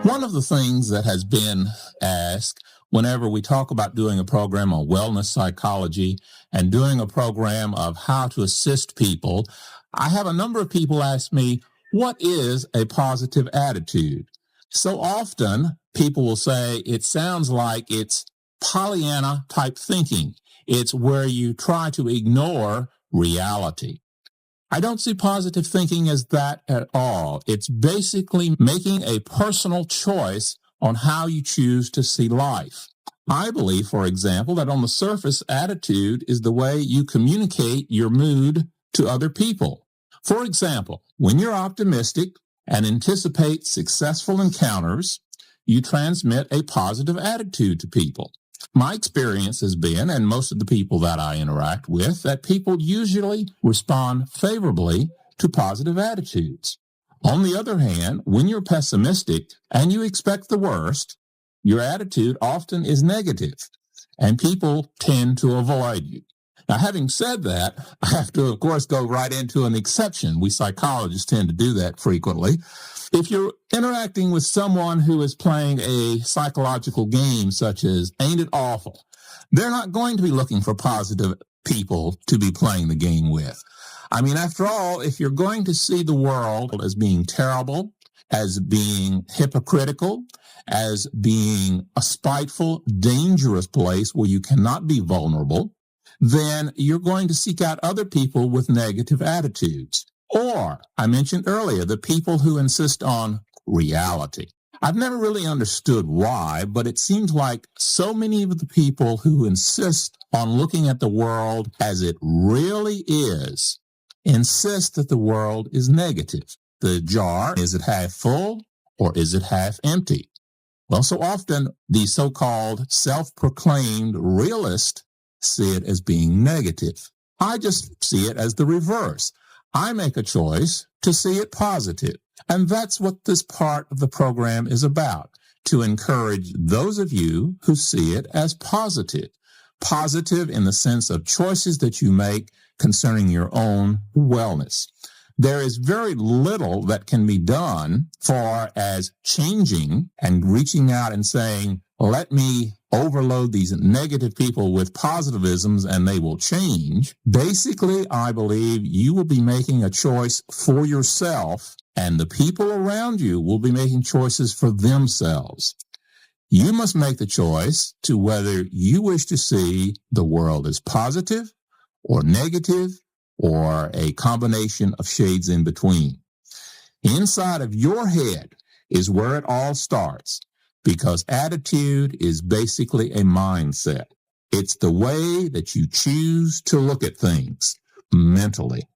One of the things that has been asked whenever we talk about doing a program on wellness psychology and doing a program of how to assist people, I have a number of people ask me, what is a positive attitude? So often people will say it sounds like it's Pollyanna type thinking. It's where you try to ignore reality. I don't see positive thinking as that at all. It's basically making a personal choice on how you choose to see life. I believe, for example, that on the surface, attitude is the way you communicate your mood to other people. For example, when you're optimistic and anticipate successful encounters, you transmit a positive attitude to people. My experience has been, and most of the people that I interact with, that people usually respond favorably to positive attitudes. On the other hand, when you're pessimistic and you expect the worst, your attitude often is negative, and people tend to avoid you. Now, having said that, I have to, of course, go right into an exception. We psychologists tend to do that frequently. If you're interacting with someone who is playing a psychological game such as Ain't It Awful, they're not going to be looking for positive people to be playing the game with. I mean, after all, if you're going to see the world as being terrible, as being hypocritical, as being a spiteful, dangerous place where you cannot be vulnerable, then you're going to seek out other people with negative attitudes. Or, I mentioned earlier, the people who insist on reality. I've never really understood why, but it seems like so many of the people who insist on looking at the world as it really is, insist that the world is negative. The jar, is it half full or is it half empty? Well, so often the so-called self-proclaimed realist see it as being negative. I just see it as the reverse. I make a choice to see it positive. And that's what this part of the program is about, to encourage those of you who see it as positive. Positive in the sense of choices that you make concerning your own wellness. There is very little that can be done far as changing and reaching out and saying, let me overload these negative people with positivisms and they will change. Basically, I believe you will be making a choice for yourself and the people around you will be making choices for themselves. You must make the choice to whether you wish to see the world as positive or negative or a combination of shades in between. Inside of your head is where it all starts. Because attitude is basically a mindset. It's the way that you choose to look at things mentally.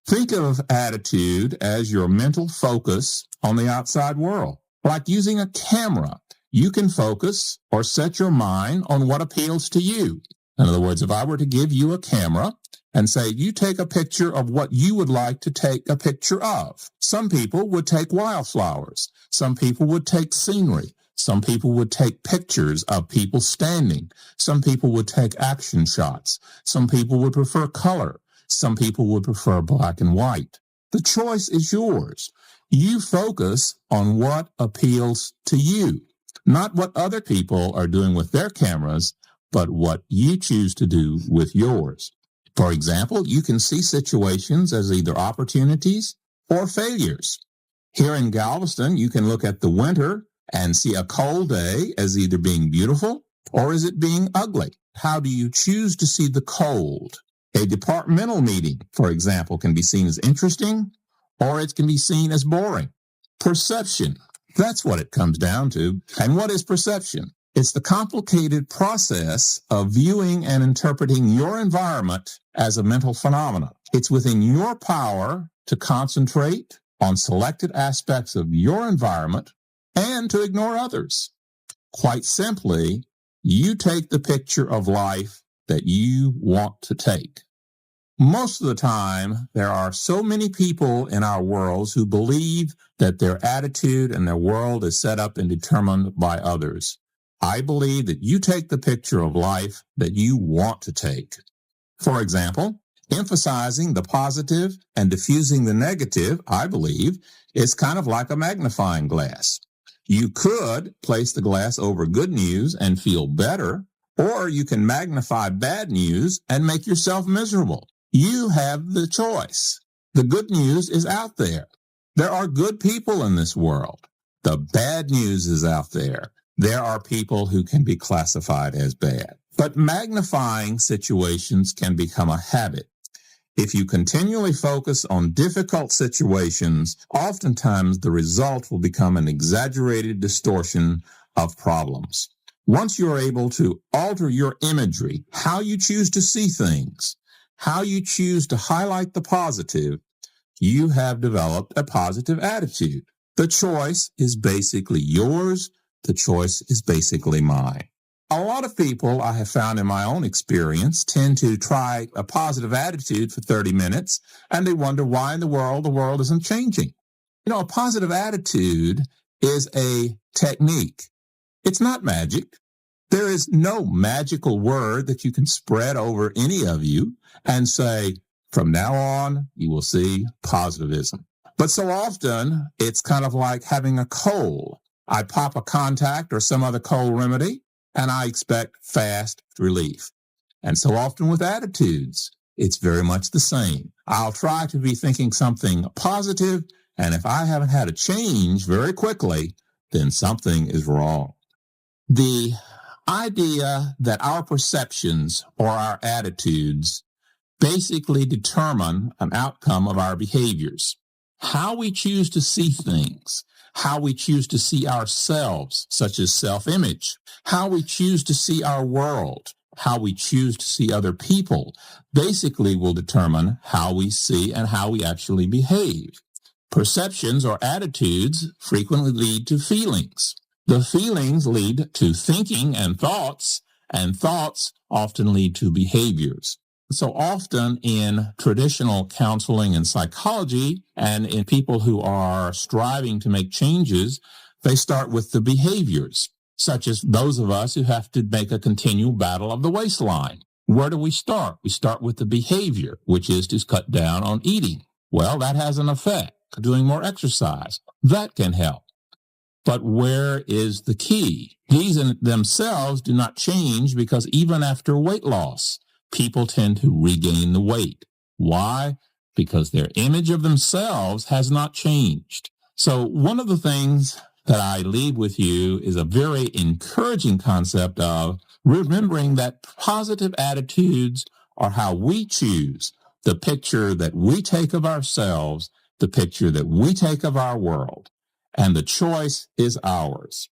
Think of attitude as your mental focus on the outside world. Like using a camera, you can focus or set your mind on what appeals to you. In other words, if I were to give you a camera and say, you take a picture of what you would like to take a picture of. Some people would take wildflowers. Some people would take scenery. Some people would take pictures of people standing. Some people would take action shots. Some people would prefer color. Some people would prefer black and white. The choice is yours. You focus on what appeals to you, not what other people are doing with their cameras, but what you choose to do with yours. For example, you can see situations as either opportunities or failures. Here in Galveston, you can look at the winter and see a cold day as either being beautiful or is it being ugly? How do you choose to see the cold? A departmental meeting, for example, can be seen as interesting or it can be seen as boring. Perception, that's what it comes down to. And what is perception? It's the complicated process of viewing and interpreting your environment as a mental phenomenon. It's within your power to concentrate on selected aspects of your environment and to ignore others. Quite simply, you take the picture of life that you want to take. Most of the time, there are so many people in our worlds who believe that their attitude and their world is set up and determined by others. I believe that you take the picture of life that you want to take. For example, emphasizing the positive and diffusing the negative, I believe, is kind of like a magnifying glass. You could place the glass over good news and feel better, or you can magnify bad news and make yourself miserable. You have the choice. The good news is out there. There are good people in this world. The bad news is out there. There are people who can be classified as bad. But magnifying situations can become a habit. If you continually focus on difficult situations, oftentimes the result will become an exaggerated distortion of problems. Once you're able to alter your imagery, how you choose to see things, how you choose to highlight the positive, you have developed a positive attitude. The choice is basically yours. The choice is basically mine. A lot of people, I have found in my own experience, tend to try a positive attitude for 30 minutes, and they wonder why in the world isn't changing. A positive attitude is a technique. It's not magic. There is no magical word that you can spread over any of you and say, from now on, you will see positivism. But so often, it's kind of like having a cold. I pop a contact or some other cold remedy, and I expect fast relief. And so often with attitudes, it's very much the same. I'll try to be thinking something positive, and if I haven't had a change very quickly, then something is wrong. The idea that our perceptions or our attitudes basically determine an outcome of our behaviors. How we choose to see things, how we choose to see ourselves, such as self-image, how we choose to see our world, how we choose to see other people, basically will determine how we see and how we actually behave. Perceptions or attitudes frequently lead to feelings. The feelings lead to thinking and thoughts often lead to behaviors. So often in traditional counseling and psychology and in people who are striving to make changes, they start with the behaviors, such as those of us who have to make a continual battle of the waistline. Where do we start? We start with the behavior, which is to cut down on eating. Well, that has an effect. Doing more exercise, that can help. But where is the key? These in themselves do not change because even after weight loss, people tend to regain the weight. Why? Because their image of themselves has not changed. So one of the things that I leave with you is a very encouraging concept of remembering that positive attitudes are how we choose the picture that we take of ourselves, the picture that we take of our world, and the choice is ours.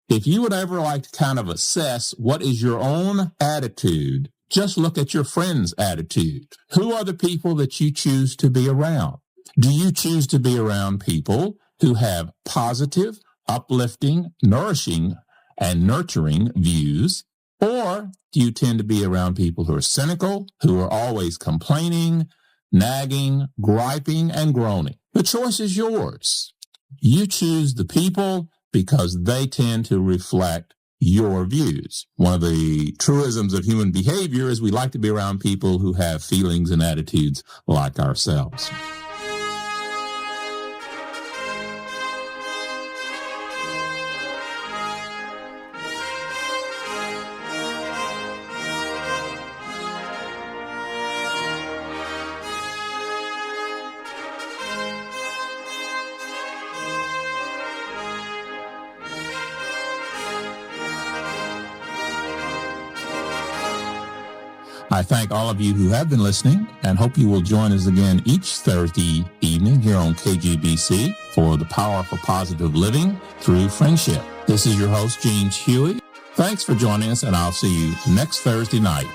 If you would ever like to kind of assess what is your own attitude, just look at your friend's attitude. Who are the people that you choose to be around? Do you choose to be around people who have positive, uplifting, nourishing, and nurturing views? Or do you tend to be around people who are cynical, who are always complaining, nagging, griping, and groaning? The choice is yours. You choose the people because they tend to reflect your views. One of the truisms of human behavior is we like to be around people who have feelings and attitudes like ourselves. I thank all of you who have been listening and hope you will join us again each Thursday evening here on KGBC for the Power for Positive Living Through Friendship. This is your host, James Huey. Thanks for joining us, and I'll see you next Thursday night.